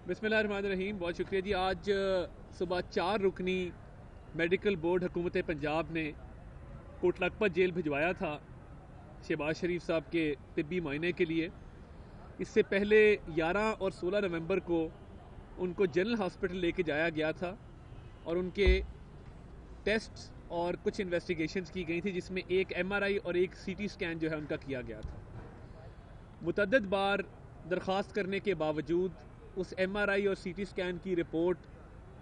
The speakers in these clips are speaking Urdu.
بسم اللہ الرحمن الرحیم. بہت شکریہ جی. آج صبح 4 رکنی میڈیکل بورڈ حکومت پنجاب نے کوٹ لکھپت جیل بھجوایا تھا شہباز شریف صاحب کے طبی معائنے کے لیے. اس سے پہلے 11 اور 16 نومبر کو ان کو جنرل ہاسپٹل لے کے جایا گیا تھا اور ان کے ٹیسٹ اور کچھ انویسٹیگیشنز کی گئی تھی، جس میں ایک MRI اور ایک CT اسکین جو ہے ان کا کیا گیا تھا. متعدد بار درخواست کرنے کے باوجود اس MRI اور CT اسکین کی رپورٹ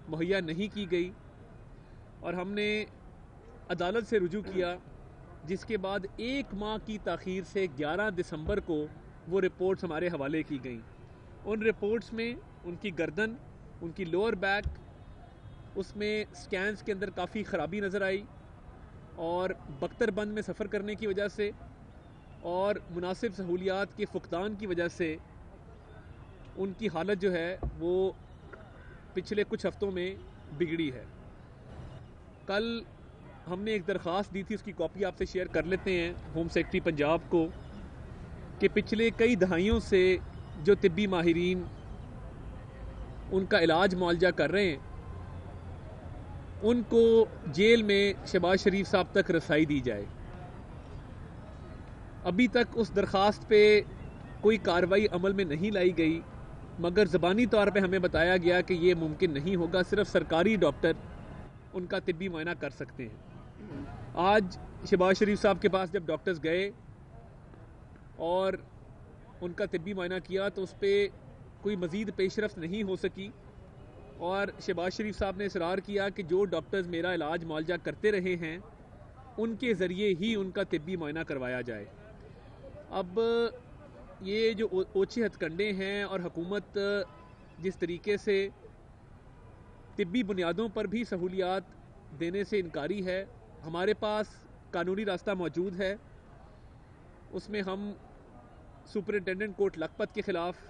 مہیا نہیں کی گئی اور ہم نے عدالت سے رجوع کیا، جس کے بعد 1 ماہ کی تاخیر سے 11 دسمبر کو وہ رپورٹس ہمارے حوالے کی گئیں. ان رپورٹس میں ان کی گردن، ان کی لوور بیک، اس میں سکینز کے اندر کافی خرابی نظر آئی اور بختر بند میں سفر کرنے کی وجہ سے اور مناسب سہولیات کے فقدان کی وجہ سے ان کی حالت جو ہے وہ پچھلے کچھ ہفتوں میں بگڑی ہے. کل ہم نے ایک درخواست دی تھی، اس کی کاپی آپ سے شیئر کر لیتے ہیں ہوم سیکرٹری پنجاب کو، کہ پچھلے کئی دہائیوں سے جو طبی ماہرین ان کا علاج معالجہ کر رہے ہیں ان کو جیل میں شہباز شریف صاحب تک رسائی دی جائے. ابھی تک اس درخواست پہ کوئی کارروائی عمل میں نہیں لائی گئی، مگر زبانی طور پہ ہمیں بتایا گیا کہ یہ ممکن نہیں ہوگا، صرف سرکاری ڈاکٹر ان کا طبی معائنہ کر سکتے ہیں. آج شہباز شریف صاحب کے پاس جب ڈاکٹرز گئے اور ان کا طبی معائنہ کیا تو اس پہ کوئی مزید پیش رفت نہیں ہو سکی اور شہباز شریف صاحب نے اصرار کیا کہ جو ڈاکٹرز میرا علاج معالجہ کرتے رہے ہیں ان کے ذریعے ہی ان کا طبی معائنہ کروایا جائے. اب یہ جو اوچھے ہتھ کنڈے ہیں اور حکومت جس طریقے سے طبی بنیادوں پر بھی سہولیات دینے سے انکاری ہے، ہمارے پاس قانونی راستہ موجود ہے. اس میں ہم سپرنٹینڈنٹ کوٹ لکھپت کے خلاف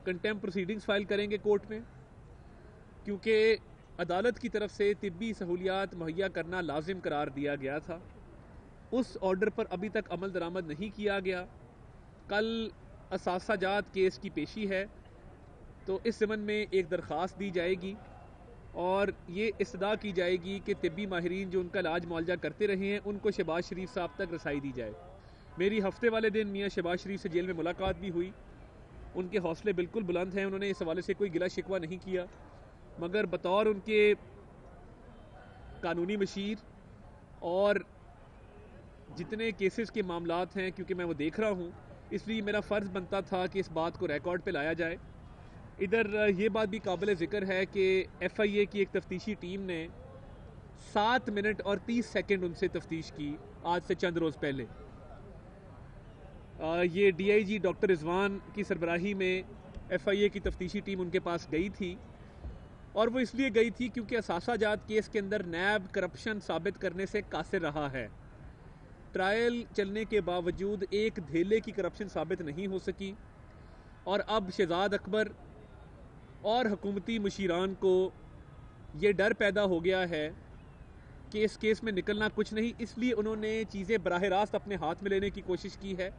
کنٹیمپٹ پروسیڈنگز فائل کریں گے کورٹ میں، کیونکہ عدالت کی طرف سے طبی سہولیات مہیا کرنا لازم قرار دیا گیا تھا. اس آرڈر پر ابھی تک عمل درآمد نہیں کیا گیا. کل اثاثہ جات کیس کی پیشی ہے، تو اس ضمن میں ایک درخواست دی جائے گی اور یہ استدعا کی جائے گی کہ طبی ماہرین جو ان کا علاج معالجہ کرتے رہے ہیں ان کو شہباز شریف صاحب تک رسائی دی جائے. میری ہفتے والے دن میاں شہباز شریف سے جیل میں ملاقات بھی ہوئی. ان کے حوصلے بالکل بلند ہیں، انہوں نے اس حوالے سے کوئی گلہ شکوہ نہیں کیا، مگر بطور ان کے قانونی مشیر اور جتنے کیسز کے معاملات ہیں، کیونکہ میں وہ دیکھ رہا ہوں، اس لیے میرا فرض بنتا تھا کہ اس بات کو ریکارڈ پہ لایا جائے. ادھر یہ بات بھی قابل ذکر ہے کہ FIA کی ایک تفتیشی ٹیم نے 7 منٹ اور 30 سیکنڈ ان سے تفتیش کی آج سے چند روز پہلے. یہ DIG ڈاکٹر رضوان کی سربراہی میں FIA کی تفتیشی ٹیم ان کے پاس گئی تھی، اور وہ اس لیے گئی تھی کیونکہ اثاثہ جات کیس کے اندر نیب کرپشن ثابت کرنے سے قاصر رہا ہے. ٹرائل چلنے کے باوجود ایک دھیلے کی کرپشن ثابت نہیں ہو سکی، اور اب شہزاد اکبر اور حکومتی مشیران کو یہ ڈر پیدا ہو گیا ہے کہ اس کیس میں نکلنا کچھ نہیں، اس لیے انہوں نے چیزیں براہ راست اپنے ہاتھ میں لینے کی کوشش کی ہے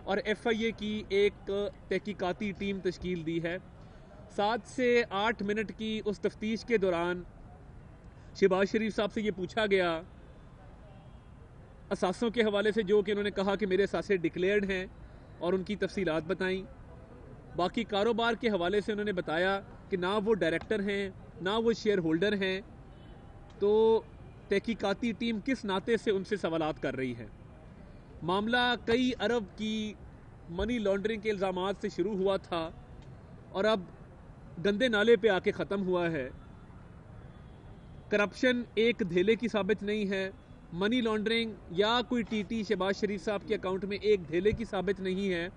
اور FIA کی ایک تحقیقاتی ٹیم تشکیل دی ہے. 7 سے 8 منٹ کی اس تفتیش کے دوران شہباز شریف صاحب سے یہ پوچھا گیا اثاثوں کے حوالے سے، جو کہ انہوں نے کہا کہ میرے اثاثے ڈکلیئرڈ ہیں اور ان کی تفصیلات بتائیں. باقی کاروبار کے حوالے سے انہوں نے بتایا کہ نہ وہ ڈائریکٹر ہیں نہ وہ شیئر ہولڈر ہیں، تو تحقیقاتی ٹیم کس ناطے سے ان سے سوالات کر رہی ہے. معاملہ کئی ارب کی منی لانڈرنگ کے الزامات سے شروع ہوا تھا اور اب گندے نالے پہ آ کے ختم ہوا ہے. کرپشن ایک دھیلے کی ثابت نہیں ہے، منی لانڈرنگ یا کوئی TT شہباز شریف صاحب کے اکاؤنٹ میں ایک دھیلے کی ثابت نہیں ہے.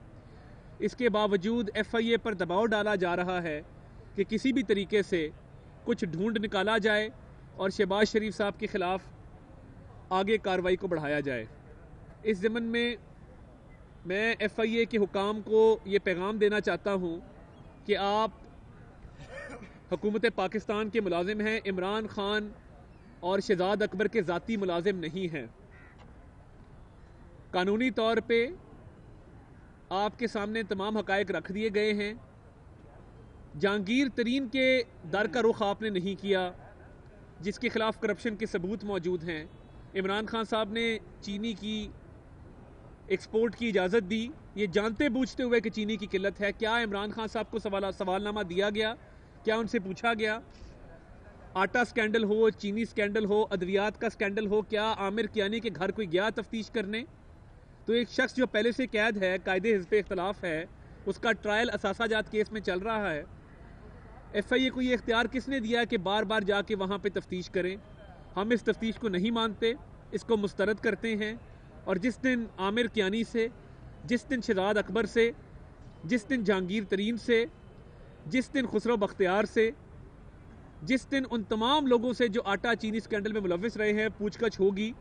اس کے باوجود FIA پر دباؤ ڈالا جا رہا ہے کہ کسی بھی طریقے سے کچھ ڈھونڈ نکالا جائے اور شہباز شریف صاحب کے خلاف آگے کارروائی کو بڑھایا جائے. اس ضمن میں FIA کے حکام کو یہ پیغام دینا چاہتا ہوں کہ آپ حکومت پاکستان کے ملازم ہیں، عمران خان اور شہزاد اکبر کے ذاتی ملازم نہیں ہیں. قانونی طور پہ آپ کے سامنے تمام حقائق رکھ دیے گئے ہیں. جہانگیر ترین کے در کا رخ آپ نے نہیں کیا جس کے خلاف کرپشن کے ثبوت موجود ہیں. عمران خان صاحب نے چینی کی ایکسپورٹ کی اجازت دی یہ جانتے بوجھتے ہوئے کہ چینی کی قلت ہے. کیا عمران خان صاحب کو سوال نامہ دیا گیا؟ کیا ان سے پوچھا گیا؟ آٹا سکینڈل ہو، چینی سکینڈل ہو، ادویات کا سکینڈل ہو، کیا عامر کیانی کے گھر کوئی گیا تفتیش کرنے؟ تو ایک شخص جو پہلے سے قید ہے، قائد حزب اختلاف ہے، اس کا ٹرائل اثاثہ جات کیس میں چل رہا ہے. ایف آئی اے کو یہ اختیار کس نے دیا کہ بار بار جا کے وہاں پہ تفتیش کریں؟ ہم اس تفتیش کو نہیں مانتے، اس کو مسترد کرتے ہیں. اور جس دن عامر کیانی سے، جس دن شہزاد اکبر سے، جس دن جہانگیر ترین سے، جس دن خسرو بختیار سے، جس دن ان تمام لوگوں سے جو آٹا چینی سکینڈل میں ملوث رہے ہیں پوچھ گچھ ہوگی.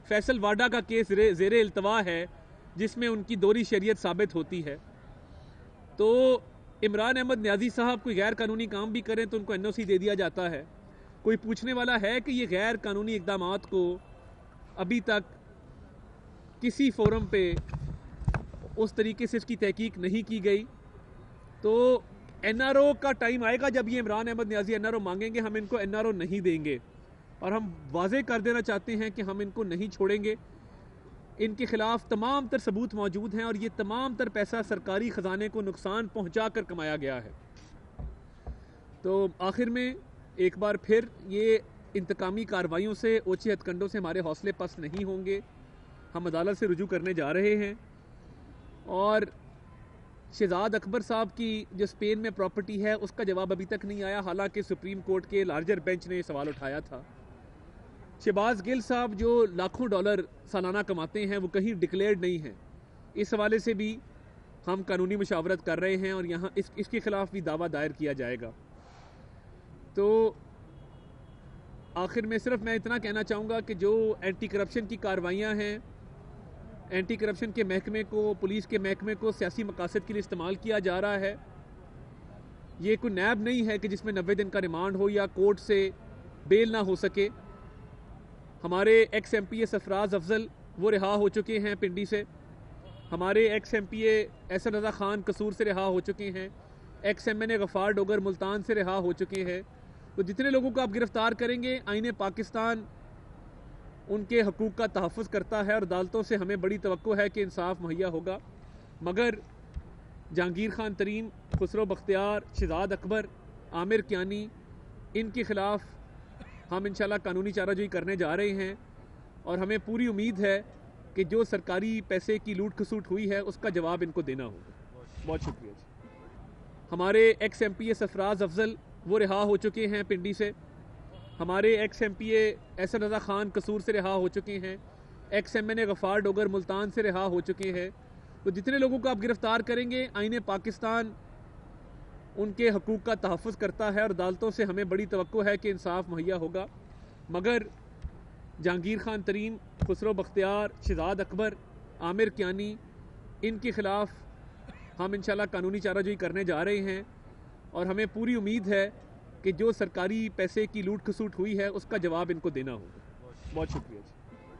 فیصل واڈا کا کیس زیر التوا ہے جس میں ان کی دوہری شریعت ثابت ہوتی ہے. تو عمران احمد نیازی صاحب کوئی غیر قانونی کام بھی کریں تو ان کو این او سی دے دیا جاتا ہے. کوئی پوچھنے والا ہے کہ یہ غیر قانونی اقدامات کو ابھی تک کسی فورم پہ اس طریقے سے اس کی تحقیق نہیں کی گئی. تو این آر او کا ٹائم آئے گا جب یہ عمران احمد نیازی این آر او مانگیں گے، ہم ان کو این آر او نہیں دیں گے. اور ہم واضح کر دینا چاہتے ہیں کہ ہم ان کو نہیں چھوڑیں گے. ان کے خلاف تمام تر ثبوت موجود ہیں اور یہ تمام تر پیسہ سرکاری خزانے کو نقصان پہنچا کر کمایا گیا ہے. تو آخر میں ایک بار پھر یہ انتقامی کارروائیوں سے، اوچھے ہتھ کنڈوں سے ہمارے حوصلے پست نہیں ہوں گے. ہم عدالت سے رجوع کرنے جا رہے ہیں. اور شہزاد اکبر صاحب کی جو اسپین میں پراپرٹی ہے اس کا جواب ابھی تک نہیں آیا، حالانکہ سپریم کورٹ کے لارجر بینچ نے یہ سوال اٹھایا تھا. شہباز گل صاحب جو لاکھوں ڈالر سالانہ کماتے ہیں وہ کہیں ڈکلیئرڈ نہیں ہیں. اس حوالے سے بھی ہم قانونی مشاورت کر رہے ہیں اور یہاں اس کے خلاف بھی دعویٰ دائر کیا جائے گا. تو آخر میں صرف میں اتنا کہنا چاہوں گا کہ جو اینٹی کرپشن کی کارروائیاں ہیں، اینٹی کرپشن کے محکمے کو، پولیس کے محکمے کو سیاسی مقاصد کے لیے استعمال کیا جا رہا ہے. یہ کوئی نیب نہیں ہے کہ جس میں 90 دن کا ریمانڈ ہو یا کورٹ سے بیل نہ ہو سکے. ہمارے ایکس ایم پی اے سرفراز افضل وہ رہا ہو چکے ہیں پنڈی سے. ہمارے ایکس ایم پی اے احسن رضا خان قصور سے رہا ہو چکے ہیں. ایکس ایم این اے غفار ڈوگر ملتان سے رہا ہو چکے ہیں. تو جتنے لوگوں کو آپ گرفتار کریں گے، آئین پاکستان ان کے حقوق کا تحفظ کرتا ہے اور عدالتوں سے ہمیں بڑی توقع ہے کہ انصاف مہیا ہوگا. مگر جہانگیر خان ترین، خسرو بختیار، شہزاد اکبر، عامر کیانی، ان کے خلاف ہم انشاءاللہ قانونی چارہ جوئی کرنے جا رہے ہیں. اور ہمیں پوری امید ہے کہ جو سرکاری پیسے کی لوٹ کھسوٹ ہوئی ہے اس کا جواب ان کو دینا ہوگا. بہت شکریہ. ہمارے ایکس ایم پی اے سرفراز افضل وہ رہا ہو چکے ہیں پنڈی سے. ہمارے ایکس ایم پی اے احسن رضا خان قصور سے رہا ہو چکے ہیں. ایکس ایم این اے غفار ڈوگر ملتان سے رہا ہو چکے ہیں. تو جتنے لوگوں کو آپ گرفتار کریں گے، آئین پاکستان ان کے حقوق کا تحفظ کرتا ہے اور عدالتوں سے ہمیں بڑی توقع ہے کہ انصاف مہیا ہوگا. مگر جہانگیر خان ترین، خسرو بختیار، شہزاد اکبر، عامر کیانی، ان کے خلاف ہم انشاءاللہ قانونی چارہ جوئی کرنے جا رہے ہیں. اور ہمیں پوری امید ہے کہ جو سرکاری پیسے کی لوٹ کھسوٹ ہوئی ہے اس کا جواب ان کو دینا ہوگا. بہت شکریہ.